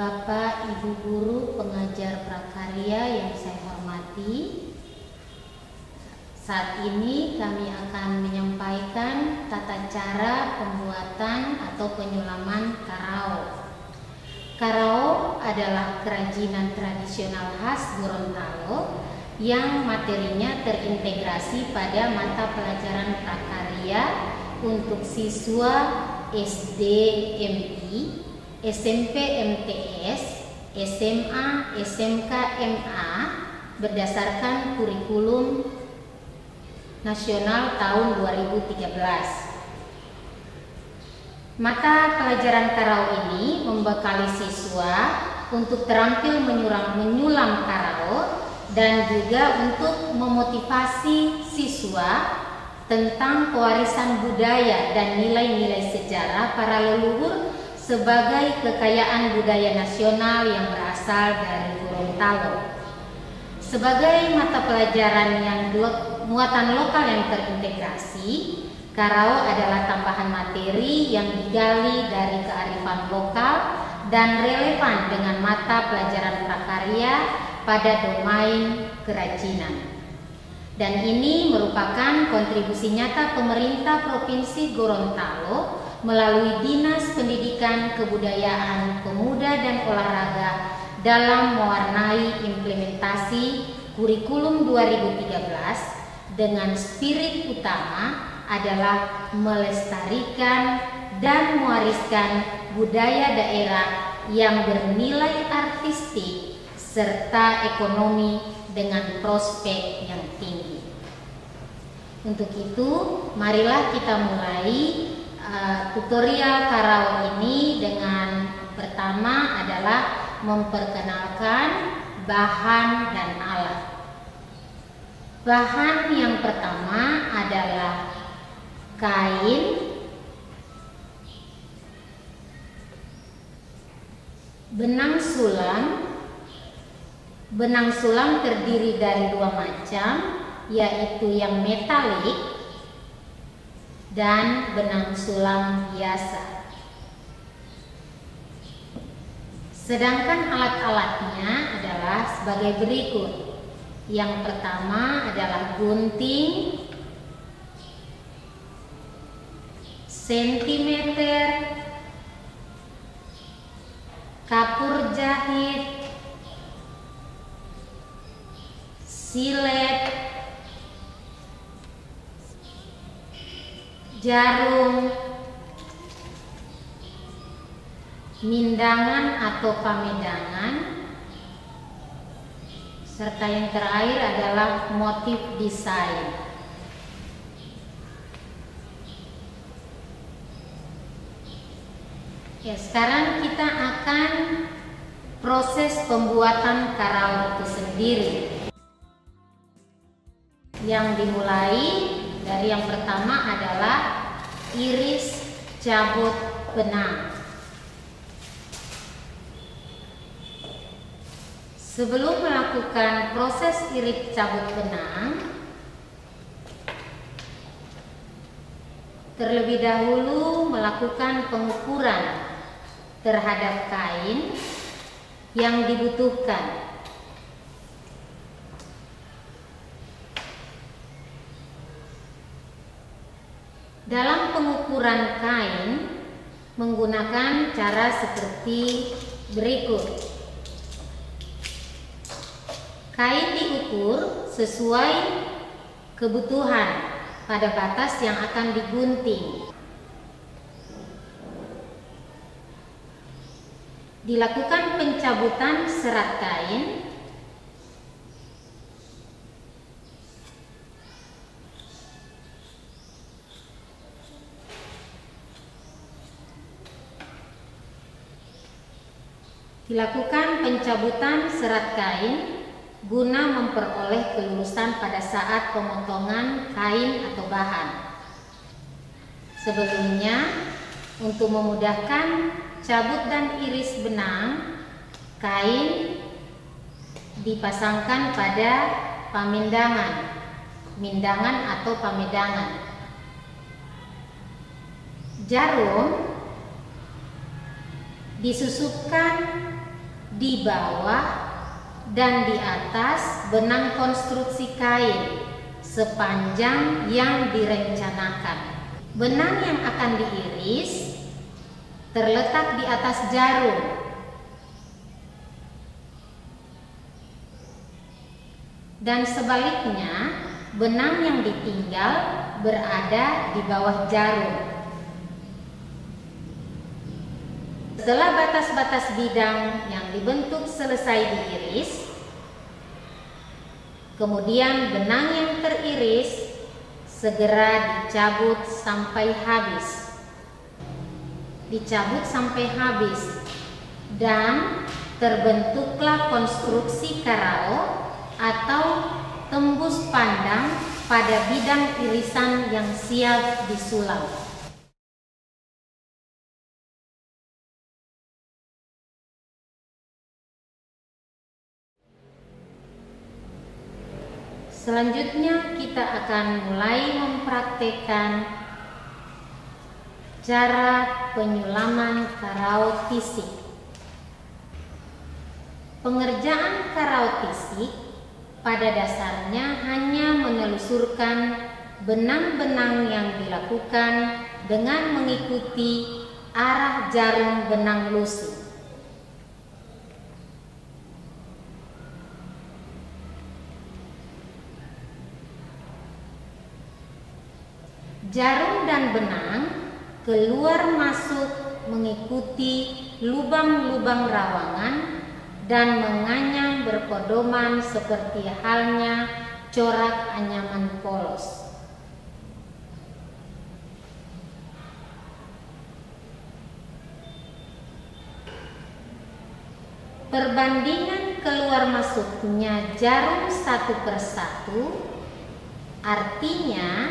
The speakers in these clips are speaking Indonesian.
Bapak, Ibu guru, pengajar prakarya yang saya hormati, saat ini kami akan menyampaikan tata cara pembuatan atau penyulaman karao. Karao adalah kerajinan tradisional khas Gorontalo yang materinya terintegrasi pada mata pelajaran prakarya untuk siswa SD MI, SMP MTS, SMA, SMK MA berdasarkan kurikulum nasional tahun 2013. Mata pelajaran karao ini membekali siswa untuk terampil menyulam karao dan juga untuk memotivasi siswa tentang pewarisan budaya dan nilai-nilai sejarah para leluhur sebagai kekayaan budaya nasional yang berasal dari Gorontalo. Sebagai mata pelajaran yang muatan lokal yang terintegrasi, karao adalah tambahan materi yang digali dari kearifan lokal dan relevan dengan mata pelajaran prakarya pada domain kerajinan. Dan ini merupakan kontribusi nyata pemerintah Provinsi Gorontalo melalui Dinas Pendidikan, Kebudayaan, Pemuda dan Olahraga dalam mewarnai implementasi kurikulum 2013 dengan spirit utama adalah melestarikan dan mewariskan budaya daerah yang bernilai artistik serta ekonomi dengan prospek yang tinggi. Untuk itu, marilah kita mulai tutorial karao ini dengan pertama adalah memperkenalkan bahan dan alat. Bahan yang pertama adalah kain, benang sulam. Benang sulam terdiri dari dua macam, yaitu yang metalik dan benang sulam biasa. Sedangkan alat-alatnya adalah sebagai berikut. Yang pertama adalah gunting, sentimeter, kapur jahit, silet, jarum, mindangan atau pamedangan, serta yang terakhir adalah motif desain. Ya, sekarang kita akan proses pembuatan karao itu sendiri. Yang dimulai dari yang pertama adalah iris cabut benang. Sebelum melakukan proses iris cabut benang, terlebih dahulu melakukan pengukuran terhadap kain yang dibutuhkan. Dalam pengukuran kain menggunakan cara seperti berikut. Kain diukur sesuai kebutuhan pada batas yang akan digunting. Dilakukan pencabutan serat kain. Dilakukan pencabutan serat kain guna memperoleh kelurusan pada saat pemotongan kain atau bahan. Sebelumnya, untuk memudahkan cabut dan iris benang, kain dipasangkan pada pamindangan, mindangan atau pamedangan. Jarum disusupkan di bawah dan di atas benang konstruksi kain sepanjang yang direncanakan. Benang yang akan diiris terletak di atas jarum. Dan sebaliknya, benang yang ditinggal berada di bawah jarum. Setelah batas-batas bidang yang dibentuk selesai diiris, kemudian benang yang teriris segera dicabut sampai habis. Dicabut sampai habis dan terbentuklah konstruksi karao atau tembus pandang pada bidang irisan yang siap disulam. Selanjutnya kita akan mulai mempraktekkan cara penyulaman karao tisik. Pengerjaan karao tisik pada dasarnya hanya menelusurkan benang-benang yang dilakukan dengan mengikuti arah jarum benang lusi. Jarum dan benang keluar masuk mengikuti lubang-lubang rawangan dan menganyam berpedoman seperti halnya corak anyaman polos. Perbandingan keluar masuknya jarum satu per satu artinya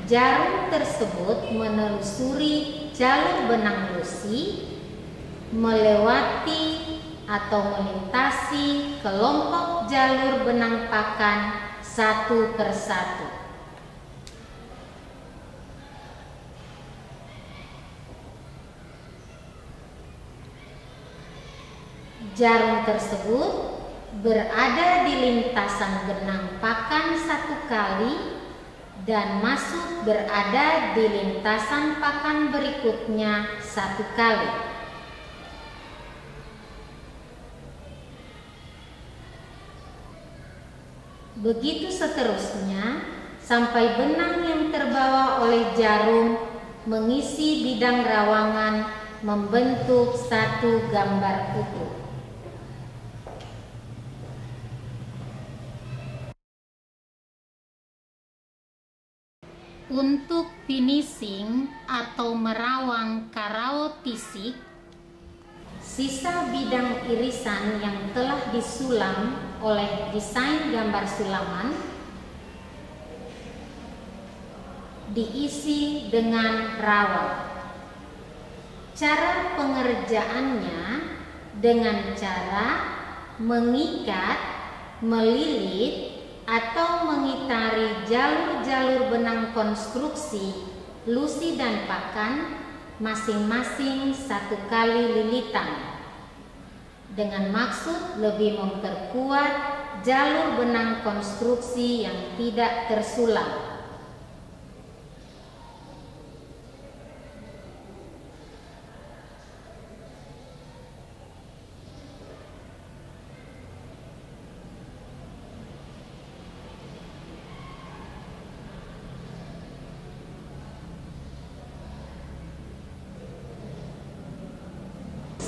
jarum tersebut menelusuri jalur benang lusi, melewati atau melintasi kelompok jalur benang pakan satu per satu. Jarum tersebut berada di lintasan benang pakan satu kali dan masuk berada di lintasan pakan berikutnya satu kali. Begitu seterusnya sampai benang yang terbawa oleh jarum mengisi bidang rawangan membentuk satu gambar utuh. Untuk finishing atau merawang karao tisik, sisa bidang irisan yang telah disulam oleh desain gambar sulaman diisi dengan rawang. Cara pengerjaannya dengan cara mengikat, melilit, atau mengitari jalur-jalur benang konstruksi lusi dan pakan masing-masing satu kali lilitan dengan maksud lebih memperkuat jalur benang konstruksi yang tidak tersulam.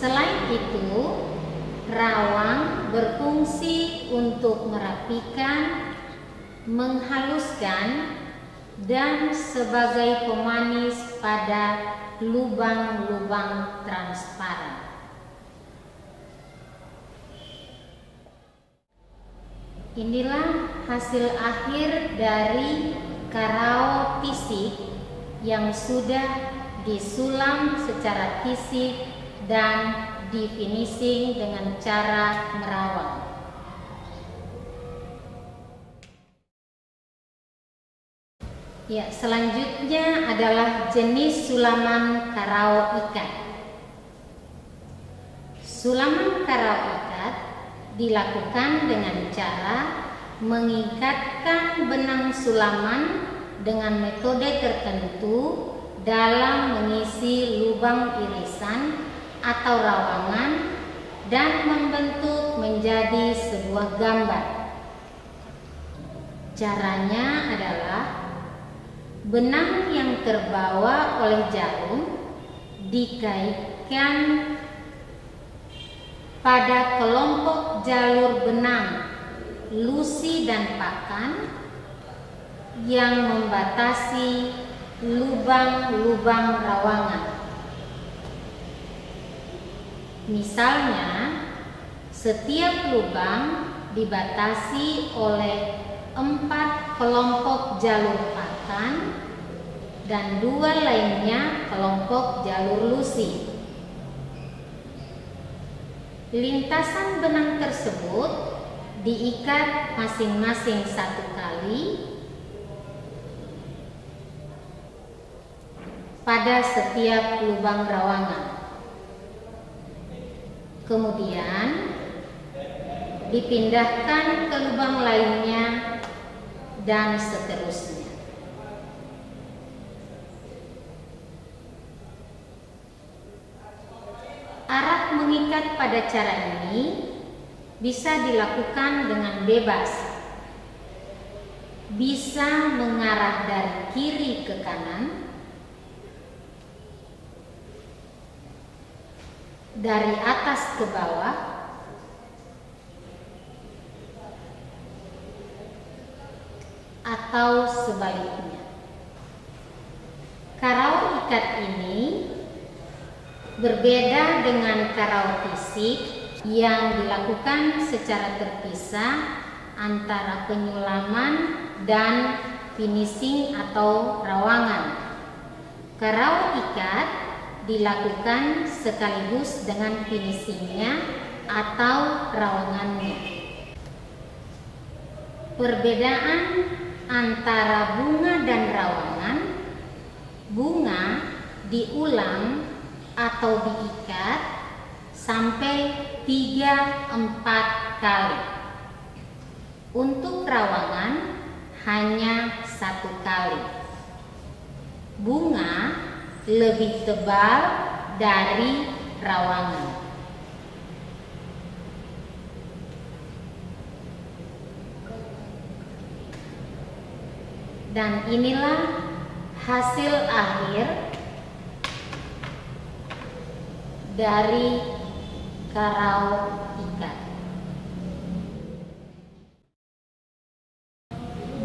Selain itu, rawang berfungsi untuk merapikan, menghaluskan, dan sebagai pemanis pada lubang-lubang transparan. Inilah hasil akhir dari karao tisik yang sudah disulam secara tisik dan di finishing dengan cara merawang. Ya, selanjutnya adalah jenis sulaman karao ikat. Sulaman karao ikat dilakukan dengan cara mengikatkan benang sulaman dengan metode tertentu dalam mengisi lubang irisan atau rawangan dan membentuk menjadi sebuah gambar. Caranya adalah benang yang terbawa oleh jarum dikaitkan pada kelompok jalur benang lusi dan pakan yang membatasi lubang-lubang rawangan. Misalnya, setiap lubang dibatasi oleh 4 kelompok jalur pakan dan 2 lainnya kelompok jalur lusi. Lintasan benang tersebut diikat masing-masing 1 kali pada setiap lubang rawangan. Kemudian dipindahkan ke lubang lainnya dan seterusnya. Arak mengikat pada cara ini bisa dilakukan dengan bebas. Bisa mengarah dari kiri ke kanan, dari atas ke bawah, atau sebaliknya. Karau ikat ini berbeda dengan karau tisik yang dilakukan secara terpisah antara penyulaman dan finishing atau rawangan. Karau ikat dilakukan sekaligus dengan finishingnya atau rawangannya. Perbedaan antara bunga dan rawangan: bunga diulang atau diikat sampai 3-4 kali. Untuk rawangan hanya 1 kali. Bunga lebih tebal dari rawangan. Dan inilah hasil akhir dari karau ikat.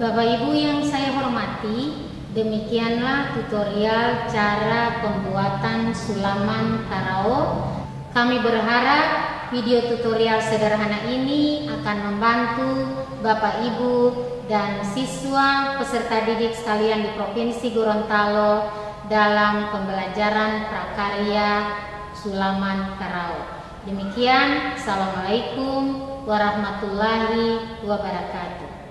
Bapak Ibu yang saya hormati, demikianlah tutorial cara pembuatan sulaman karau. Kami berharap video tutorial sederhana ini akan membantu Bapak Ibu dan siswa peserta didik sekalian di Provinsi Gorontalo dalam pembelajaran prakarya sulaman karau. Demikian, Assalamualaikum warahmatullahi wabarakatuh.